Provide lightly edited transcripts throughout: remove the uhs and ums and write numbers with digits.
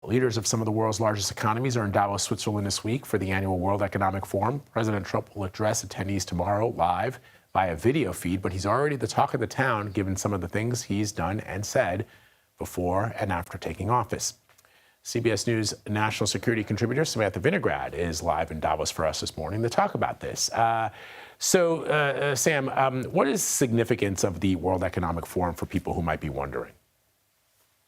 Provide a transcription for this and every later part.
Leaders of some of the world's largest economies are in Davos, Switzerland this week for the annual World Economic Forum. President Trump will address attendees tomorrow live via video feed, but he's already the talk of the town given some of the things he's done and said before and after taking office. CBS News national security contributor Samantha Vinograd is live in Davos for us this morning to talk about this. Sam, what is the significance of the World Economic Forum for people who might be wondering?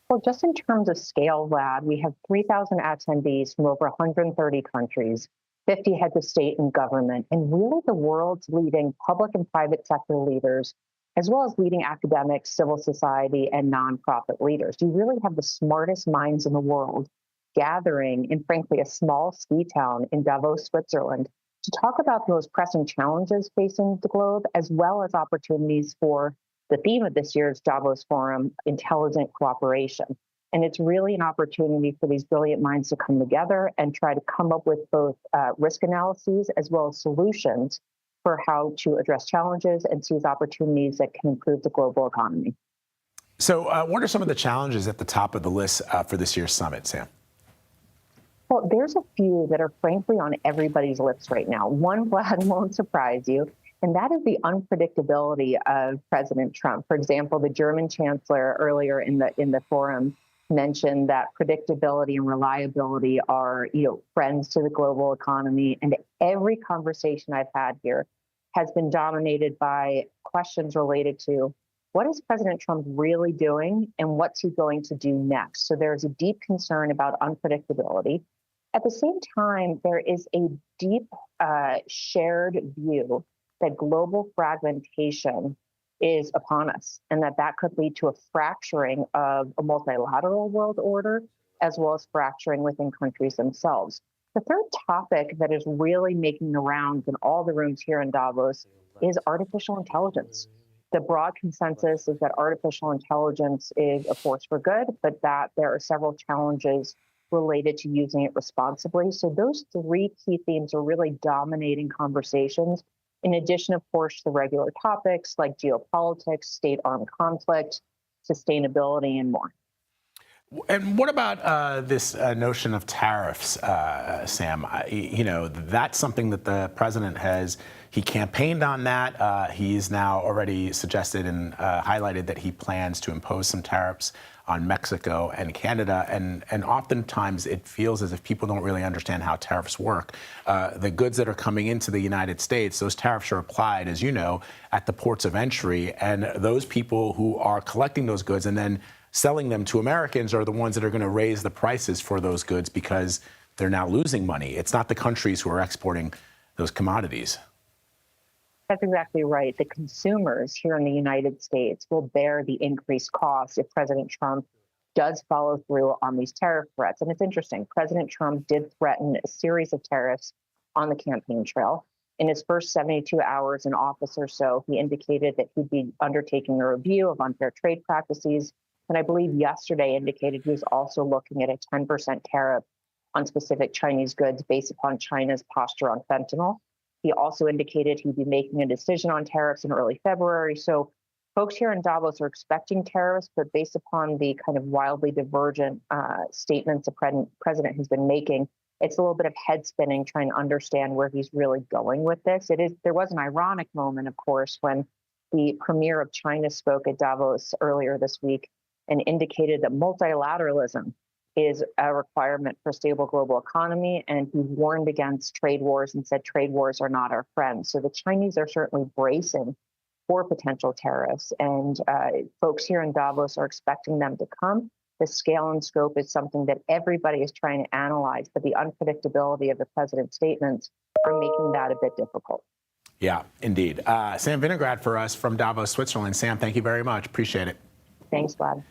Well, just in terms of scale, Vlad, we have 3,000 attendees from over 130 countries, 50 heads of state and government, and really the world's leading public and private sector leaders, as well as leading academics, civil society, and nonprofit leaders. You really have the smartest minds in the world gathering in, frankly, a small ski town in Davos, Switzerland, to talk about the most pressing challenges facing the globe, as well as opportunities for the theme of this year's Davos Forum, intelligent cooperation. And it's really an opportunity for these brilliant minds to come together and try to come up with both risk analyses as well as solutions for how to address challenges and seize opportunities that can improve the global economy. So what are some of the challenges at the top of the list for this year's summit, Sam? Well, there's a few that are frankly on everybody's lips right now. One, Vlad, won't surprise you, and that is the unpredictability of President Trump. For example, the German chancellor earlier in the forum mentioned that predictability and reliability are, friends to the global economy. And every conversation I've had here has been dominated by questions related to what is President Trump really doing and what's he going to do next? So there's a deep concern about unpredictability. At the same time, there is a deep shared view that global fragmentation is upon us, and that could lead to a fracturing of a multilateral world order, as well as fracturing within countries themselves. The third topic that is really making the rounds in all the rooms here in Davos is artificial intelligence. The broad consensus is that artificial intelligence is a force for good, but that there are several challenges related to using it responsibly. So those three key themes are really dominating conversations. In addition, of course, to the regular topics like geopolitics, state-armed conflict, sustainability, and more. And what about this notion of tariffs, Sam? That's something that the president he campaigned on that. He's now already suggested and highlighted that he plans to impose some tariffs on Mexico and Canada. And oftentimes it feels as if people don't really understand how tariffs work. The goods that are coming into the United States, those tariffs are applied, as you know, at the ports of entry. And those people who are collecting those goods and then selling them to Americans are the ones that are going to raise the prices for those goods because they're now losing money. It's not the countries who are exporting those commodities. That's exactly right. The consumers here in the United States will bear the increased costs if President Trump does follow through on these tariff threats. And it's interesting. President Trump did threaten a series of tariffs on the campaign trail. In his first 72 hours in office or so, he indicated that he'd be undertaking a review of unfair trade practices. And I believe yesterday indicated he was also looking at a 10% tariff on specific Chinese goods based upon China's posture on fentanyl. He also indicated he'd be making a decision on tariffs in early February. So folks here in Davos are expecting tariffs, but based upon the kind of wildly divergent statements the president has been making, it's a little bit of head spinning trying to understand where he's really going with this. There was an ironic moment, of course, when the premier of China spoke at Davos earlier this week and indicated that multilateralism is a requirement for a stable global economy. And he warned against trade wars and said trade wars are not our friends. So the Chinese are certainly bracing for potential tariffs. And folks here in Davos are expecting them to come. The scale and scope is something that everybody is trying to analyze, but the unpredictability of the president's statements are making that a bit difficult. Yeah, indeed. Sam Vinograd for us from Davos, Switzerland. Sam, thank you very much. Appreciate it. Thanks, Vlad.